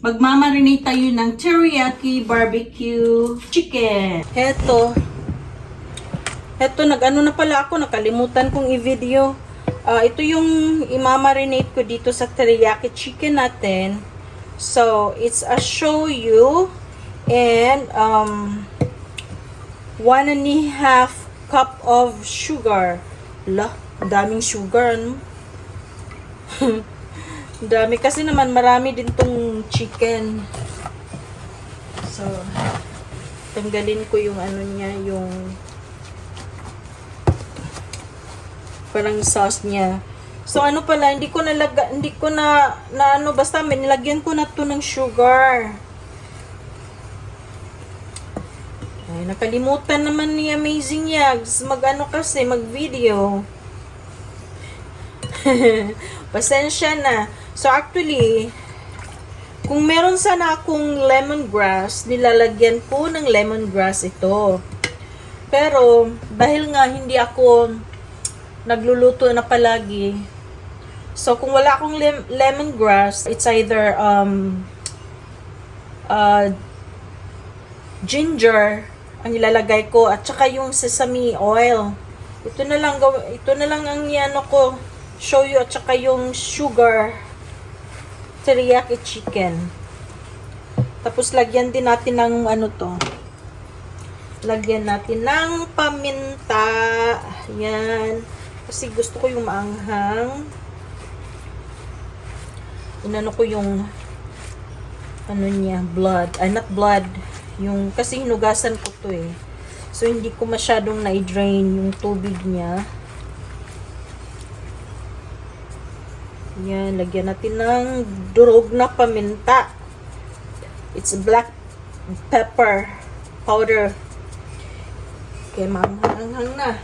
Magmamarinate tayo ng teriyaki barbecue chicken. Heto nag-ano na pala ako, nakalimutan kong i-video. Ito yung imamarinate ko dito sa teriyaki chicken natin. So, it's a shoyu and 1.5 cup of sugar. Daming sugar, ano? Dami kasi naman, marami din tong chicken. So, tanggalin ko yung ano niya, yung parang sauce niya. So, ano pala, hindi ko na ano, basta nilagyan ko na to ng sugar. Ay, nakalimutan naman ni Amazing Yags mag-ano kasi, mag-video. Pasensya na. So, actually, kung meron sana akong lemongrass, nilalagyan ko ng lemongrass ito. Pero, dahil nga hindi ako nagluluto na palagi, so, kung wala akong lemongrass, it's either ginger ang ilalagay ko at saka yung sesame oil. Ito na lang ang ano ko, shoyu at saka yung sugar teriyaki chicken. Tapos lagyan din natin ng ano to. Lagyan natin ng paminta. Yan. Kasi gusto ko yung maanghang. Inano ko yung ano niya, blood. Ay, not blood. Yung, kasi hinugasan ko to eh. So, hindi ko masyadong na-drain yung tubig niya. Yan, lagyan natin ng durog na paminta. It's black pepper powder. Okay, maanghang na.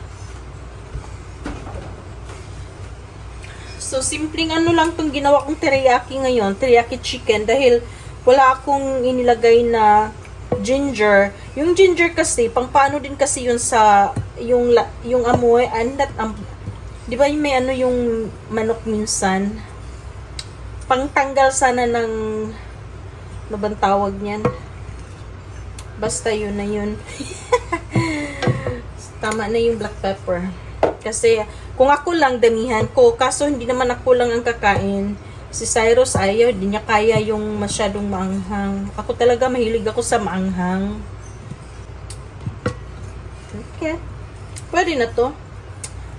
So, simpleng ano lang itong ginawa kong teriyaki ngayon, teriyaki chicken, dahil wala akong inilagay na ginger. Yung ginger kasi, pang paano din kasi yun sa, yung amoy, and that, di ba may ano yung manok minsan? Pangtanggal sana ng, ano bang tawag niyan? Basta yun na yun. Tama na yung black pepper. Kasi, kung ako lang, damihan ko. Kaso, hindi naman ako lang ang kakain. Si Cyrus, ayaw. Hindi niya kaya yung masyadong maanghang. Ako talaga, mahilig ako sa maanghang. Okay. Pwede na to.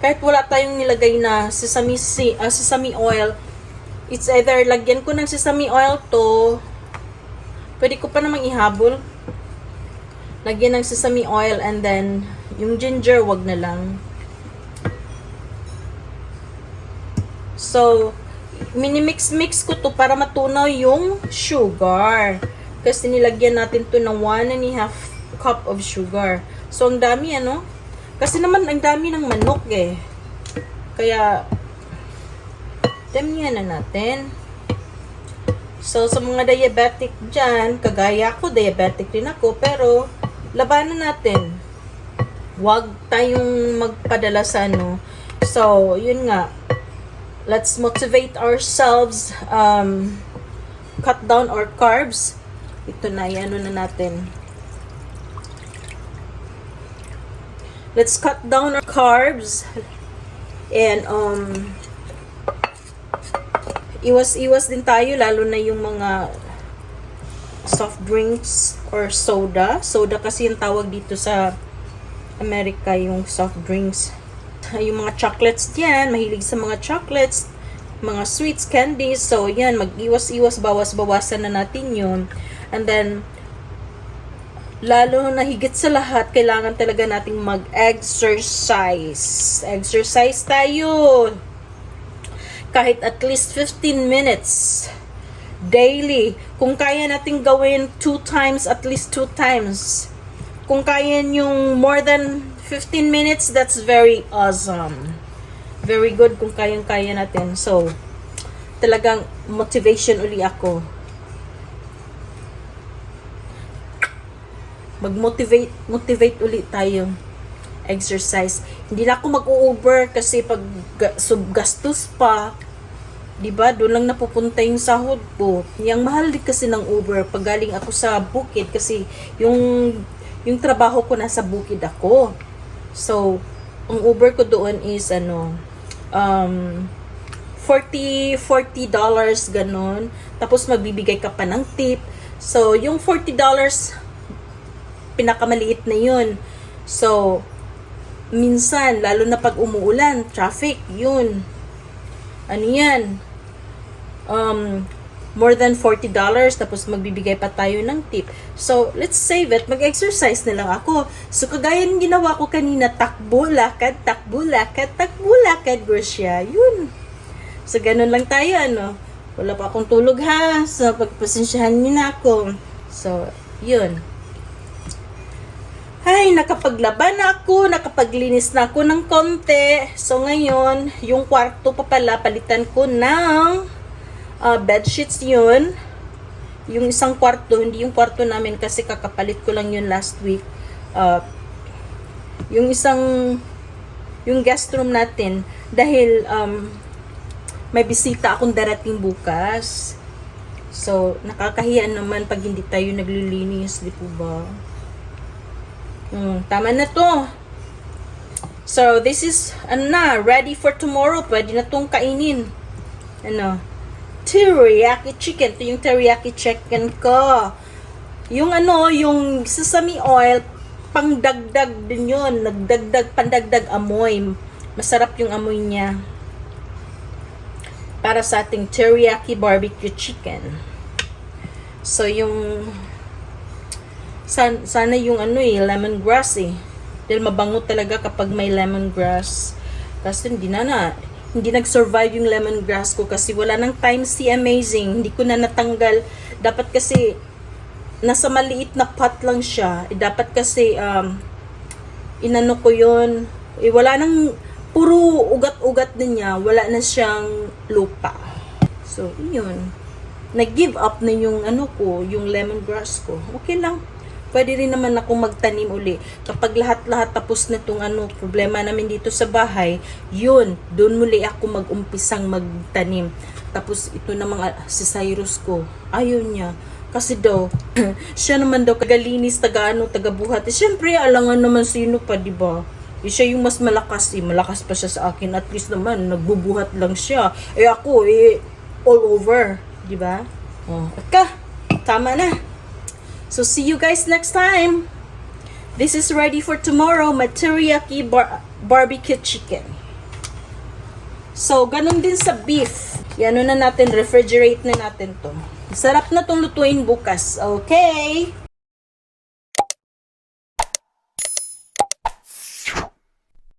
Kahit wala tayong nilagay na sesame oil, it's either lagyan ko ng sesame oil to, pwede ko pa namang ihabol. Lagyan ng sesame oil and then, yung ginger, wag na lang. So, minimix-mix ko to para matunaw yung sugar. Kasi nilagyan natin to ng 1.5 cup of sugar. So, ang dami, ano? Kasi naman, ang dami ng manok eh. Kaya, damihan na natin. So, sa mga diabetic dyan, kagaya ko, diabetic din ako, pero, labanan natin. Huwag tayong magpadala sa ano. So, yun nga. Let's motivate ourselves. Cut down our carbs. Ito na, ano na natin. Let's cut down our carbs and iwas din tayo, lalo na yung mga soft drinks or soda. Soda kasi yung tawag dito sa Amerika, yung soft drinks. Yung mga chocolates diyan, mahilig sa mga chocolates, mga sweets, candies. So yan, mag-iwas-iwas, bawas-bawasan na natin yun. And then lalo na higit sa lahat, kailangan talaga nating mag-exercise. Exercise tayo. Kahit at least 15 minutes daily. Kung kaya nating gawin 2 times, at least 2 times. Kung kaya yung more than 15 minutes, that's very awesome. Very good kung kayang-kaya natin. So, talagang motivation uli ako. Mag-motivate ulit tayo. Exercise. Hindi na ako mag-over kasi pag gastos pa, Diba? Doon lang napupunta yung sahod ko. Yang mahal din kasi ng Uber pag galing ako sa bukid kasi yung trabaho ko nasa bukid ako. So, ang Uber ko doon is $40 ganon. Tapos magbibigay ka pa ng tip. So, yung $40 pinakamaliit na yun. So, minsan, lalo na pag umuulan, traffic, yun. Ano yan? More than $40, tapos magbibigay pa tayo ng tip. So, let's save it. Mag-exercise na lang ako. So, kagaya ng ginawa ko kanina, takbo, lakad, Grosya. Yun. So, ganun lang tayo, Wala pa akong tulog, ha? So, pagpasensyahan niyo na ako. So, yun. Ay, nakapaglaban na ako, nakapaglinis na ako ng konti. So, ngayon, yung kwarto pa pala, palitan ko ng bedsheets yun. Yung isang kwarto, hindi yung kwarto namin kasi kakapalit ko lang yun last week. Yung guest room natin, dahil may bisita akong darating bukas. So, nakakahiya naman pag hindi tayo naglilinis, di po ba? Tama na to. So, this is, ready for tomorrow. Pwede na tong kainin. Teriyaki chicken. Ito yung teriyaki chicken ko. Yung yung sesame oil, pangdagdag din yun. Pandagdag amoy. Masarap yung amoy niya. Para sa ating teriyaki barbecue chicken. So, yung sana yung lemongrass dahil mabango talaga kapag may lemongrass. Kasi hindi nag-survive yung lemongrass ko kasi wala nang time si Amazing. Hindi ko na natanggal. Dapat kasi nasa maliit na pot lang siya. Dapat kasi inano ko yun. Wala nang puro ugat-ugat din niya. Wala na siyang lupa. So, yun. Nag-give up na yung yung lemongrass ko. Okay lang. Pwede rin naman ako magtanim uli. Kapag lahat-lahat tapos na itong problema namin dito sa bahay, yun, doon muli ako mag-umpisang magtanim. Tapos ito na si Cyrus ko, ayaw niya. Kasi daw, siya naman daw kagalinis, taga-buhat. Siyempre, alangan naman sino pa, di ba? Siya yung mas malakas Malakas pa siya sa akin. At least naman, nagbubuhat lang siya. Ako, all over. Di ba? Tama na. So, see you guys next time. This is ready for tomorrow, teriyaki barbecue chicken. So, ganun din sa beef. Yan na natin, refrigerate na natin to. Sarap na tong lutuin bukas. Okay?